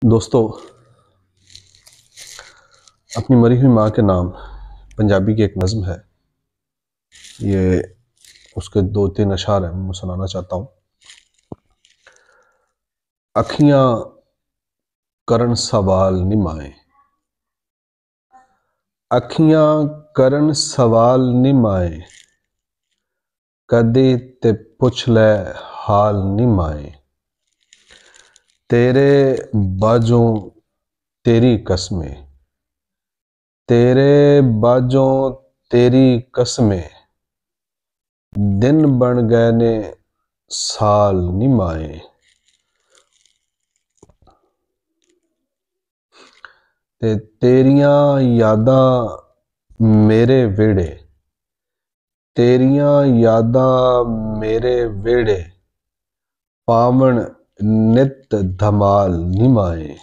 दोस्तों, अपनी मरी हुई माँ के नाम पंजाबी की एक नज़्म है। ये उसके 2-3 अशार हैं, मैं सुनाना चाहता हूँ। अखियाँ करन सवाल निमाए, अखियाँ करन सवाल निमाए, कदे ते पुछ लै हाल निमाए। तेरे बाजों तेरी कसमें, तेरे बाजों तेरी कसमें, दिन बन गए ने साल निमाए। ते तेरियां यादां मेरे वेड़े, तेरियां यादां मेरे वेड़े, पावण नित धमाल निमाए।